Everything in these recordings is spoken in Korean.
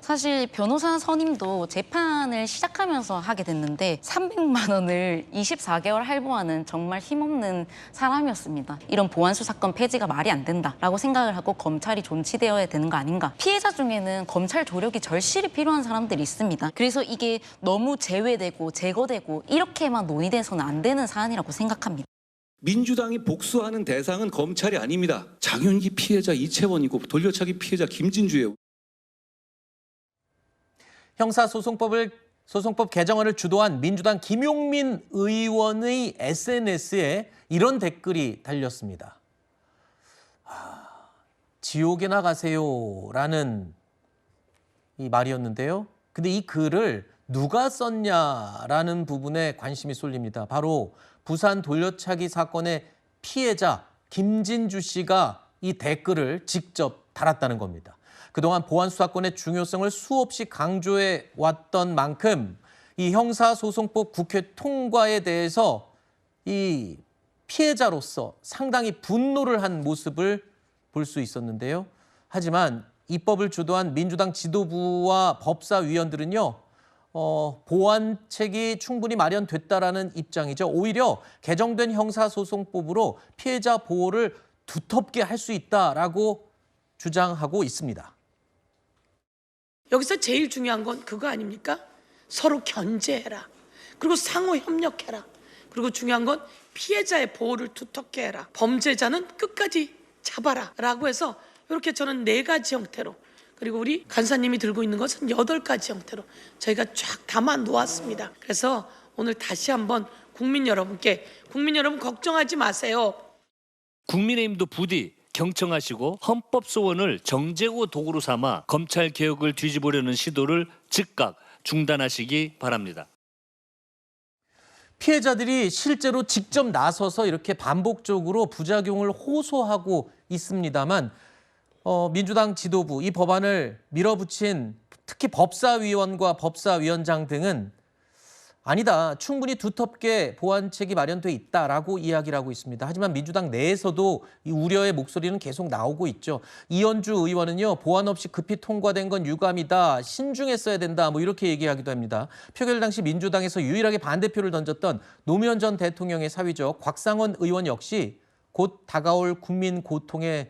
사실 변호사 선임도 재판을 시작하면서 하게 됐는데 300만 원을 24개월 할부하는 정말 힘없는 사람이었습니다. 이런 보안수 사건 폐지가 말이 안 된다라고 생각을 하고 검찰이 존치되어야 되는 거 아닌가. 피해자 중에는 검찰 조력이 절실히 필요한 사람들이 있습니다. 그래서 이게 너무 제외되고 제거되고 이렇게만 논의돼서는 안 되는 사안이라고 생각합니다. 민주당이 복수하는 대상은 검찰이 아닙니다. 장윤기 피해자 이채원이고 돌려차기 피해자 김진주예요. 형사소송법 개정안을 주도한 민주당 김용민 의원의 SNS에 이런 댓글이 달렸습니다. 지옥에 나가세요라는 이 말이었는데요. 근데 이 글을 누가 썼냐라는 부분에 관심이 쏠립니다. 바로 부산 돌려차기 사건의 피해자 김진주 씨가 이 댓글을 직접 달았다는 겁니다. 그동안 보안수사권의 중요성을 수없이 강조해 왔던 만큼 이 형사소송법 국회 통과에 대해서 이 피해자로서 상당히 분노를 한 모습을 볼 수 있었는데요. 하지만 입법을 주도한 민주당 지도부와 법사위원들은요. 보완책이 충분히 마련됐다라는 입장이죠. 오히려 개정된 형사소송법으로 피해자 보호를 두텁게 할 수 있다라고 주장하고 있습니다. 여기서 제일 중요한 건 그거 아닙니까? 서로 견제해라. 그리고 상호 협력해라. 그리고 중요한 건 피해자의 보호를 두텁게 해라. 범죄자는 끝까지 잡아라. 라고 해서 이렇게 저는 4가지 형태로, 그리고 우리 간사님이 들고 있는 것은 8가지 형태로 저희가 쫙 담아 놓았습니다. 그래서 오늘 다시 한번 국민 여러분 걱정하지 마세요. 국민의힘도 부디 경청하시고 헌법 소원을 정제고 도구로 삼아 검찰 개혁을 뒤집으려는 시도를 즉각 중단하시기 바랍니다. 피해자들이 실제로 직접 나서서 이렇게 반복적으로 부작용을 호소하고 있습니다만 민주당 지도부, 이 법안을 밀어붙인 특히 법사위원과 법사위원장 등은 아니다, 충분히 두텁게 보완책이 마련돼 있다라고 이야기를 하고 있습니다. 하지만 민주당 내에서도 이 우려의 목소리는 계속 나오고 있죠. 이현주 의원은요, 보완 없이 급히 통과된 건 유감이다, 신중했어야 된다, 이렇게 얘기하기도 합니다. 표결 당시 민주당에서 유일하게 반대표를 던졌던 노무현 전 대통령의 사위죠. 곽상원 의원 역시 곧 다가올 국민 고통이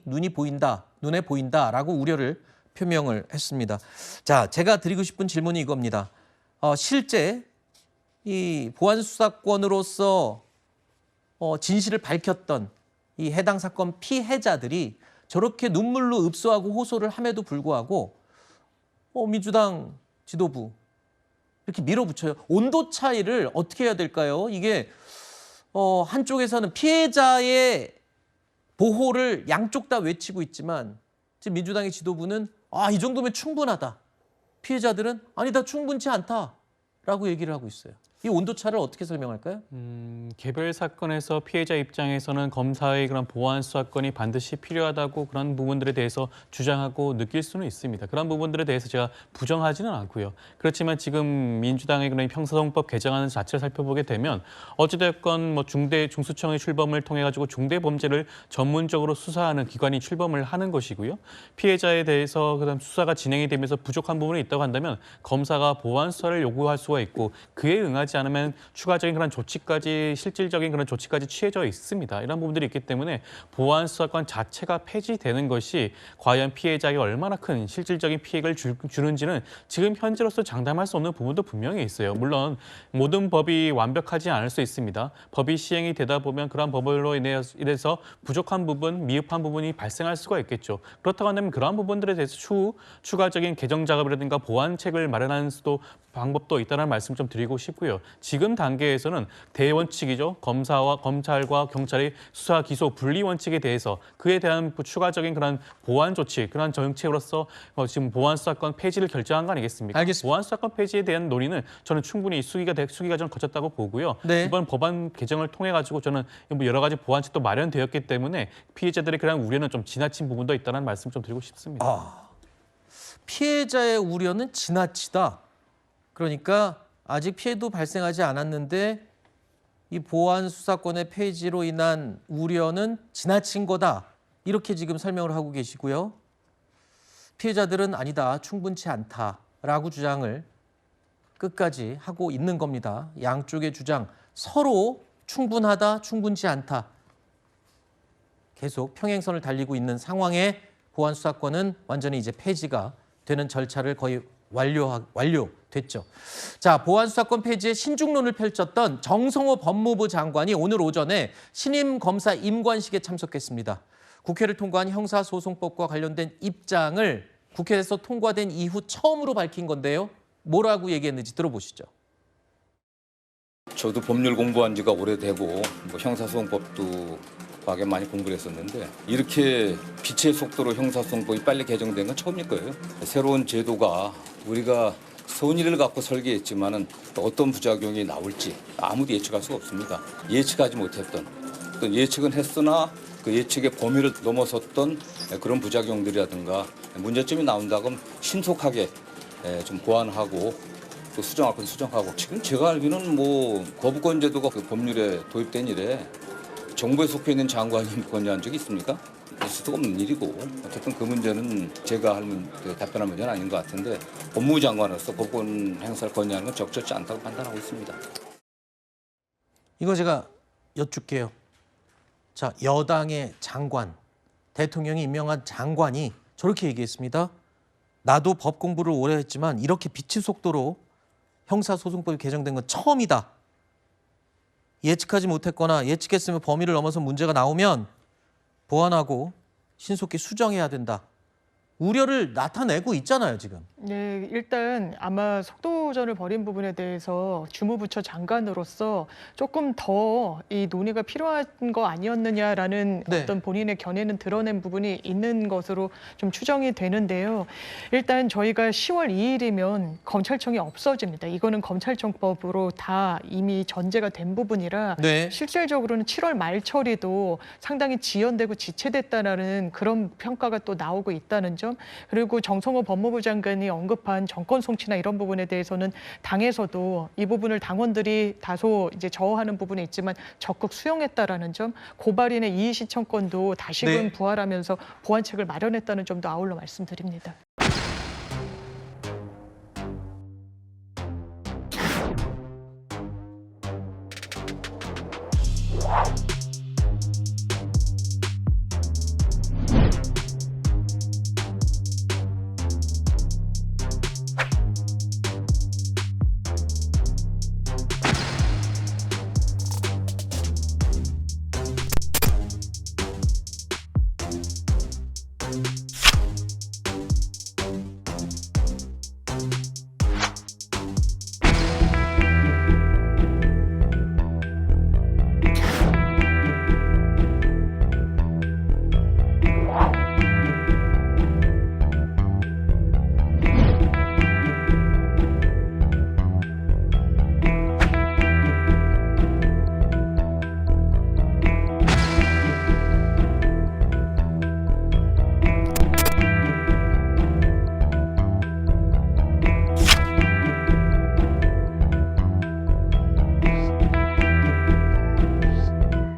눈에 보인다라고 우려를 표명을 했습니다. 자, 제가 드리고 싶은 질문이 이겁니다. 실제 이 보안수사권으로서 진실을 밝혔던 이 해당 사건 피해자들이 저렇게 눈물로 읍소하고 호소를 함에도 불구하고 민주당 지도부 이렇게 밀어붙여요. 온도 차이를 어떻게 해야 될까요? 이게 한쪽에서는 피해자의 보호를 양쪽 다 외치고 있지만 지금 민주당의 지도부는 이 정도면 충분하다. 피해자들은 아니다, 충분치 않다라고 얘기를 하고 있어요. 이 온도차를 어떻게 설명할까요? 개별 사건에서 피해자 입장에서는 검사의 그런 보안 수사권이 반드시 필요하다고 그런 부분들에 대해서 주장하고 느낄 수는 있습니다. 그런 부분들에 대해서 제가 부정하지는 않고요. 그렇지만 지금 민주당의 그런 형사소송법 개정안 자체를 살펴보게 되면 어찌됐건 중수청의 출범을 통해 가지고 중대 범죄를 전문적으로 수사하는 기관이 출범을 하는 것이고요. 피해자에 대해서 그다음 수사가 진행이 되면서 부족한 부분이 있다고 한다면 검사가 보완 수사를 요구할 수가 있고 그에 응하지 않으면 추가적인 그런 조치까지, 실질적인 그런 조치까지 취해져 있습니다. 이런 부분들이 있기 때문에 보안 수사권 자체가 폐지되는 것이 과연 피해자에게 얼마나 큰 실질적인 피해를 주는지는 지금 현재로서 장담할 수 없는 부분도 분명히 있어요. 물론 모든 법이 완벽하지 않을 수 있습니다. 법이 시행이 되다 보면 그런 법으로 인해서 부족한 부분, 미흡한 부분이 발생할 수가 있겠죠. 그렇다고 한다면 그러한 부분들에 대해서 추가적인 개정 작업이라든가 보완책을 마련하는 수도 방법도 있다는 말씀 좀 드리고 싶고요. 지금 단계에서는 대원칙이죠. 검찰과 경찰의 수사 기소 분리 원칙에 대해서 그에 대한 추가적인 그런 보완 조치, 그런 정책으로서 지금 보안 수사권 폐지를 결정한 거 아니겠습니까? 알겠습니다. 보안 수사권 폐지에 대한 논의는 저는 충분히 수기 과정 거쳤다고 보고요. 네. 이번 법안 개정을 통해 가지고 저는 여러 가지 보완책도 마련되었기 때문에 피해자들의 그런 우려는 좀 지나친 부분도 있다는 말씀 좀 드리고 싶습니다. 피해자의 우려는 지나치다. 그러니까 아직 피해도 발생하지 않았는데 이 보안 수사권의 폐지로 인한 우려는 지나친 거다. 이렇게 지금 설명을 하고 계시고요. 피해자들은 아니다, 충분치 않다라고 주장을 끝까지 하고 있는 겁니다. 양쪽의 주장 서로 충분하다, 충분치 않다. 계속 평행선을 달리고 있는 상황에 보안수사권은 완전히 이제 폐지가 되는 절차를 거의 완료됐죠. 자, 보안수사권 폐지에 신중론을 펼쳤던 정성호 법무부 장관이 오늘 오전에 신임 검사 임관식에 참석했습니다. 국회를 통과한 형사소송법과 관련된 입장을 국회에서 통과된 이후 처음으로 밝힌 건데요. 뭐라고 얘기했는지 들어보시죠. 저도 법률 공부한 지가 오래되고 뭐 형사소송법도 과거에 많이 공부를 했었는데 이렇게 빛의 속도로 형사소송법이 빨리 개정된 건 처음일 거예요. 새로운 제도가 우리가 선의를 갖고 설계했지만은 또 어떤 부작용이 나올지 아무도 예측할 수가 없습니다. 예측하지 못했던 또 예측은 했으나 그 예측의 범위를 넘어섰던 그런 부작용들이라든가 문제점이 나온다고 하면 신속하게 좀 보완하고 또 수정할 건 수정하고 지금 제가 알기로는 뭐 거부권 제도가 그 법률에 도입된 이래 정부에 속해 있는 장관이 건의한 적이 있습니까? 있을 수가 없는 일이고 어쨌든 그 문제는 제가 답변할 문제는 아닌 것 같은데 법무부 장관으로서 거부권 행사를 건의하는 건 적절치 않다고 판단하고 있습니다. 이거 제가 여쭙게요. 자, 여당의 장관, 대통령이 임명한 장관이 저렇게 얘기했습니다. 나도 법 공부를 오래 했지만 이렇게 빛의 속도로 형사소송법이 개정된 건 처음이다. 예측하지 못했거나 예측했으면 범위를 넘어서 문제가 나오면 보완하고 신속히 수정해야 된다. 우려를 나타내고 있잖아요, 지금. 네, 일단 아마 속도전을 벌인 부분에 대해서 주무부처 장관으로서 조금 더 이 논의가 필요한 거 아니었느냐라는 네. 어떤 본인의 견해는 드러낸 부분이 있는 것으로 좀 추정이 되는데요. 일단 저희가 10월 2일이면 검찰청이 없어집니다. 이거는 검찰청법으로 다 이미 전제가 된 부분이라 네. 실질적으로는 7월 말 처리도 상당히 지연되고 지체됐다라는 그런 평가가 또 나오고 있다는 점. 그리고 정성호 법무부 장관이 언급한 정권 송치나 이런 부분에 대해서는 당에서도 이 부분을 당원들이 다소 이제 저어하는 부분이 있지만 적극 수용했다라는 점, 고발인의 이의 신청권도 다시금 네. 부활하면서 보완책을 마련했다는 점도 아울러 말씀드립니다.